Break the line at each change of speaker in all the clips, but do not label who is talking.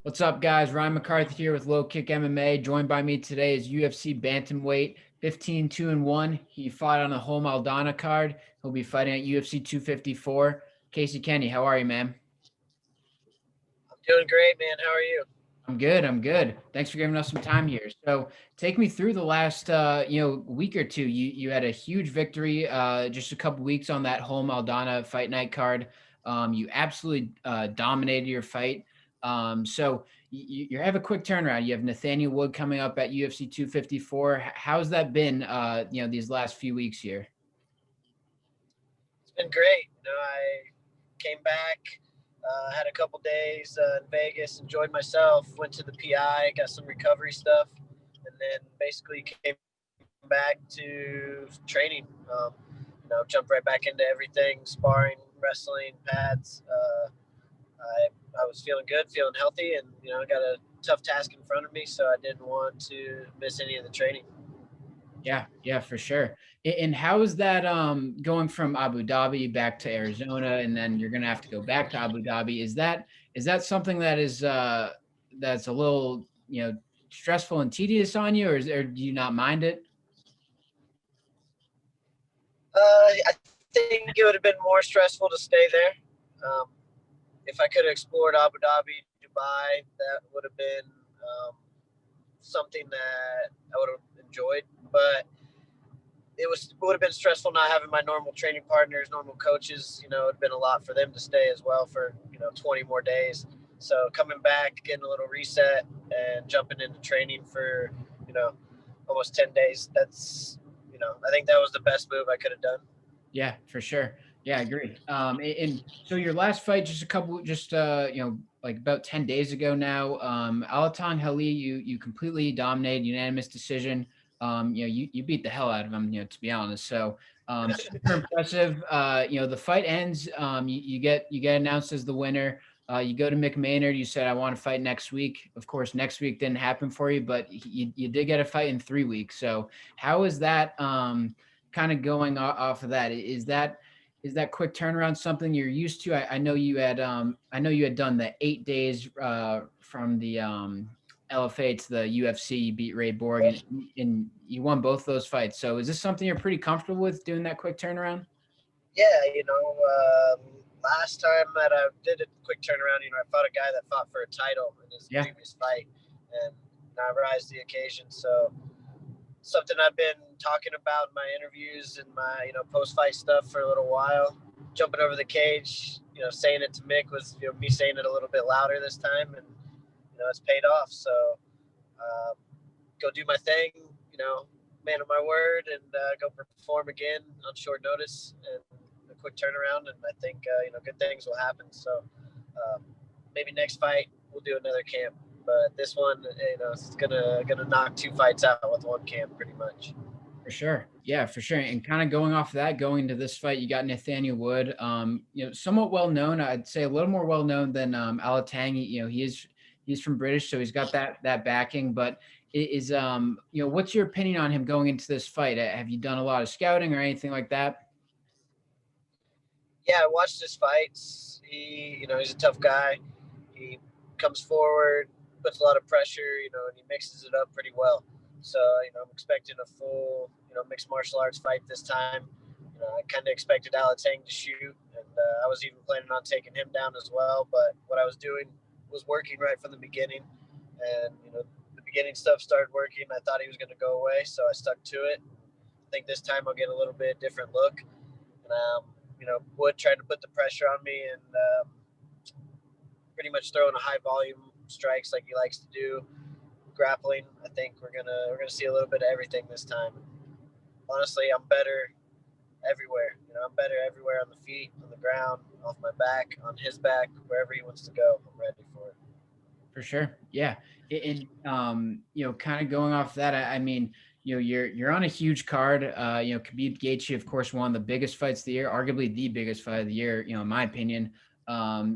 What's up, guys? Ryan MacCarthy here with LowKick MMA. Joined by me today is UFC bantamweight, 15-2-1. He fought on the home Aldana card. He'll be fighting at UFC 254. Casey Kenney, how are you, man?
I'm doing great, man. How are you?
I'm good. I'm good. Thanks for giving us some time here. So, take me through the last week or two. You had a huge victory just a couple weeks on that home Aldana fight night card. You absolutely dominated your fight. You have a quick turnaround. You have Nathaniel Wood coming up at UFC 254. How's that been? These last few weeks here.
It's been great. I came back, had a couple days in Vegas, enjoyed myself, went to the PI, got some recovery stuff, and then basically came back to training. Jumped right back into everything: sparring, wrestling, pads. I was feeling good, feeling healthy, and I got a tough task in front of me, so I didn't want to miss any of the training.
Yeah, for sure. And how is that going from Abu Dhabi back to Arizona, and then you're gonna have to go back to Abu Dhabi? Is that something that is that's a little stressful and tedious on you, or do you not mind it?
I think it would have been more stressful to stay there. Um, if I could have explored Abu Dhabi, Dubai, that would have been something that I would have enjoyed. But it would have been stressful not having my normal training partners, normal coaches. It would have been a lot for them to stay as well for 20 more days. So coming back, getting a little reset, and jumping into training for almost 10 days. I think that was the best move I could have done.
Yeah, for sure. Yeah, I agree. And so your last fight, like about 10 days ago now, Alatan Hali, you completely dominated, unanimous decision. You beat the hell out of him, to be honest. So super impressive. The fight ends. You get announced as the winner. You go to Mick Maynard. You said, I want to fight next week. Of course, next week didn't happen for you, but you did get a fight in 3 weeks. So how is that? Kind of going off of that, is that quick turnaround something you're used to? I know you had done the 8 days from the LFA to the UFC. You beat Ray Borg, and you won both those fights. So is this something you're pretty comfortable with, doing that quick turnaround?
Yeah, last time that I did a quick turnaround, I fought a guy that fought for a title in his
Yeah,
previous fight, and I rise to the occasion. So something I've been talking about in my interviews and my post fight stuff for a little while. Jumping over the cage, saying it to Mick was me saying it a little bit louder this time, and it's paid off. So um, go do my thing, man of my word, and go perform again on short notice and a quick turnaround. And I think good things will happen. So um, maybe next fight we'll do another camp, but this one, it's gonna knock two fights out with one camp pretty much.
for sure. Yeah, for sure. And kind of going off of that, going into this fight, you got Nathaniel Wood. Somewhat well known. I'd say a little more well known than Alatang. He's from British, so he's got that backing. But what's your opinion on him going into this fight? Have you done a lot of scouting or anything like that?
Yeah, I watched his fights. He's a tough guy. He comes forward, puts a lot of pressure, and he mixes it up pretty well. So, I'm expecting a full, mixed martial arts fight this time. I kind of expected Alatang to shoot, and I was even planning on taking him down as well. But what I was doing was working right from the beginning, and the beginning stuff started working. I thought he was going to go away, so I stuck to it. I think this time I'll get a little bit different look. And Wood tried to put the pressure on me and pretty much throwing a high volume strikes like he likes to do. Grappling, I think we're gonna see a little bit of everything this time. Honestly, I'm better everywhere. I'm better everywhere, on the feet, on the ground, off my back, on his back, wherever he wants to go. I'm ready for it.
For sure. Yeah. And kind of going off that, I mean, you're on a huge card. Khabib Gaethje, of course, one of the biggest fights of the year, arguably the biggest fight of the year, in my opinion.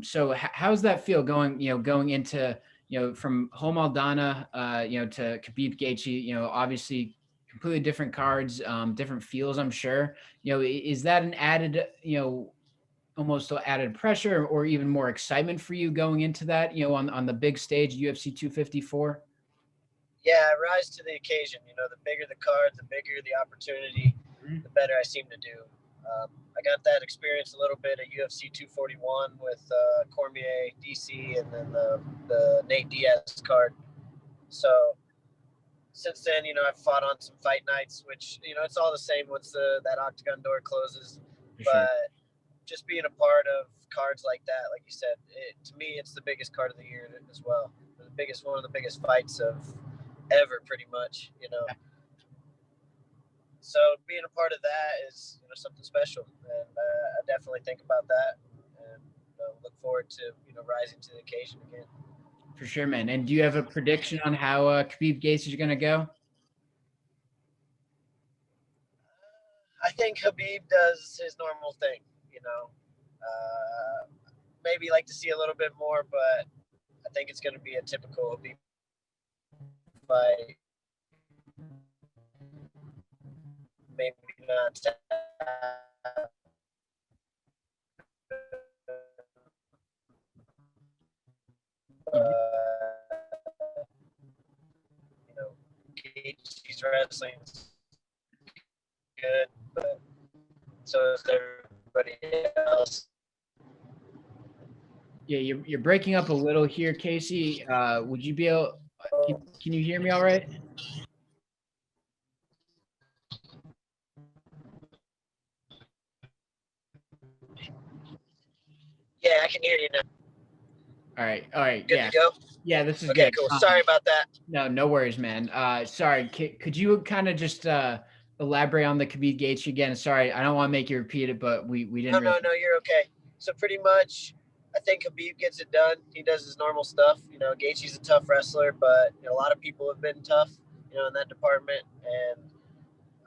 So how's that feel going into, from home Aldana, to Khabib Gaethje, obviously completely different cards, different feels, I'm sure. Is that an added, almost added pressure or even more excitement for you going into that, on the big stage, UFC 254?
Yeah, I rise to the occasion. The bigger the card, the bigger the opportunity,
Mhm.
the better I seem to do. I got that experience a little bit at UFC 241 with Cormier, DC, and then the Nate Diaz card. So since then, I've fought on some fight nights, which it's all the same once that octagon door closes.
For sure.
But just being a part of cards like that, like you said, to me, it's the biggest card of the year as well. One of the biggest fights of ever, pretty much. So being a part of that is something special, and I definitely think about that, and look forward to rising to the occasion again.
For sure, man. And do you have a prediction on how Khabib Gates is going to go?
I think Habib does his normal thing. Maybe like to see a little bit more, but I think it's going to be a typical Habib fight. Maybe not.
Mhm.
You know, Gaethje's wrestling good, but so is everybody else.
Yeah, you're breaking up a little here, Casey. Would you be able? Can you hear me all right?
Yeah, I can hear you now.
All right,
Good
yeah,
to go.
yeah. This is
Okay,
good.
cool. Sorry about that.
No, no worries, man. Sorry. Could you kind of just elaborate on the Khabib Gates again? Sorry, I don't want to make you repeat it, but we
No,
didn't really.
no, no, you're okay. So pretty much, I think Habib gets it done. He does his normal stuff. Gaethje's a tough wrestler, but a lot of people have been tough, in that department, and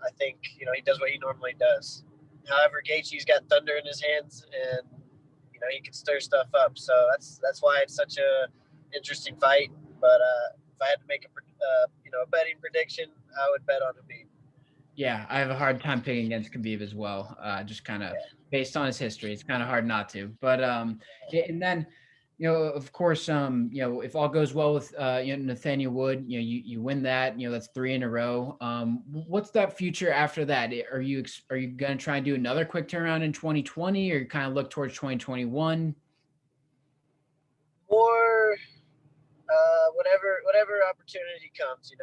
I think he does what he normally does. However, Gaethje's got thunder in his hands, and he can stir stuff up. So that's why it's such a interesting fight. But if I had to make a betting prediction, I would bet on Habib.
Yeah, I have a hard time picking against Khabib as well. Just kind of based on his history, it's kind of hard not to. But yeah, and then of course, if all goes well with Nathaniel Wood, you win that, that's three in a row. What's that future after that? Are you gonna try and do another quick turnaround in 2020, or kind of look towards 2021?
More whatever opportunity comes.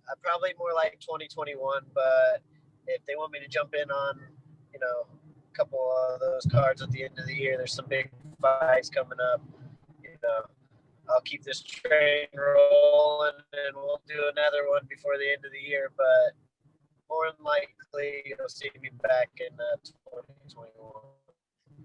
I probably more like 2021, but if they want me to jump in on a couple of those cards at the end of the year, there's some big fights coming up. You know, I'll keep this train rolling, and we'll do another one before the end of the year. But more than likely, you'll see me back in 2021.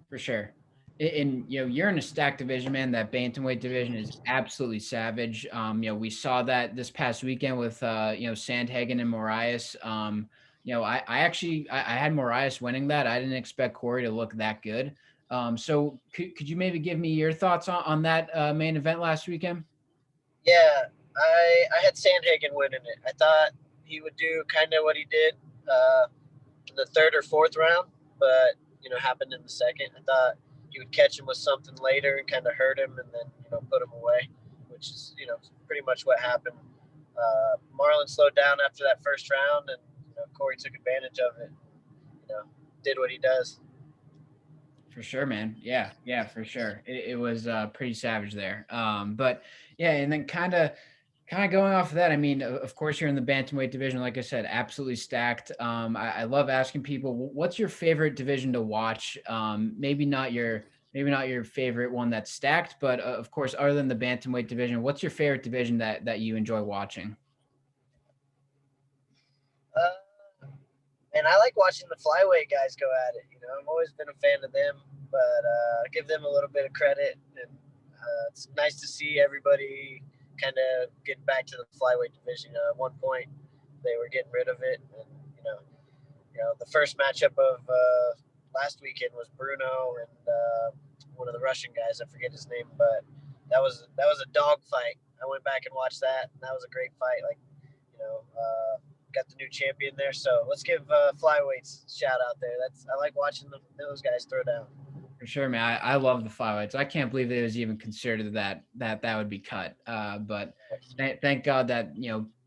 For sure. And you're in a stacked division, man. That bantamweight division is absolutely savage. We saw that this past weekend with Sandhagen and Moraes. I had Moraes winning that. I didn't expect Corey to look that good. So could you maybe give me your thoughts on that main event last weekend?
Yeah, I had Sandhagen winning it. I thought he would do kind of what he did in the third or fourth round, but happened in the second. I thought he would catch him with something later and kind of hurt him, and then put him away, which is pretty much what happened. Marlon slowed down after that first round, and Corey took advantage of it. You know, did what he does.
For sure, man. Yeah, yeah, for sure. It was pretty savage there. But yeah, and then kind of going off of that, I mean, of course, you're in the bantamweight division. Like I said, absolutely stacked. I love asking people, what's your favorite division to watch? Maybe not your favorite one that's stacked, but of course, other than the bantamweight division, what's your favorite division that you enjoy watching?
And I like watching the flyweight guys go at it. I've always been a fan of them, but give them a little bit of credit. And it's nice to see everybody kind of getting back to the flyweight division. At one point, they were getting rid of it, and the first matchup of last weekend was Bruno and one of the Russian guys. I forget his name, but that was a dog fight. I went back and watched that, and that was a great fight. Like, got the new champion there. So let's give flyweights a shout out there. I like watching those guys throw down.
For sure, man. I love the flyweights. I can't believe it was even considered that would be cut. But thank God that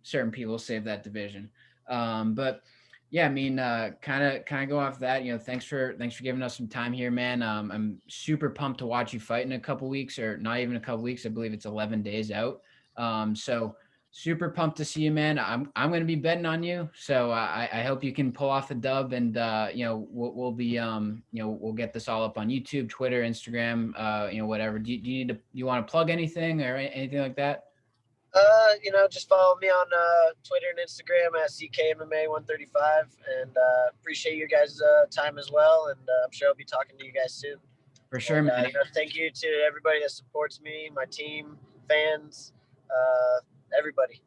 certain people save that division. But yeah, I mean, kind of go off that. Thanks for giving us some time here, man. I'm super pumped to watch you fight in a couple weeks, or not even a couple weeks. I believe it's 11 days out. So super pumped to see you, man. I'm going to be betting on you, so I hope you can pull off the dub, and we'll be we'll get this all up on YouTube, Twitter, Instagram, whatever. Do you want to plug anything or anything like that?
Just follow me on Twitter and Instagram at CKMMA135, and appreciate your guys' time as well. And I'm sure I'll be talking to you guys soon.
For sure,
And
man.
thank you to everybody that supports me, my team, fans, everybody.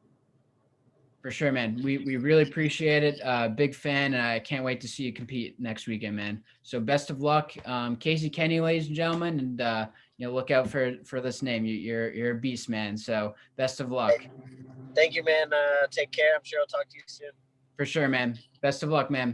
For sure, man. We really appreciate it. Big fan, and I can't wait to see you compete next weekend, man. So best of luck, Casey Kenney, ladies and gentlemen, and look out for this name. You're a beast, man. So best of luck.
Thank you, man. Take care. I'm sure I'll talk to you soon.
For sure, man. Best of luck, man.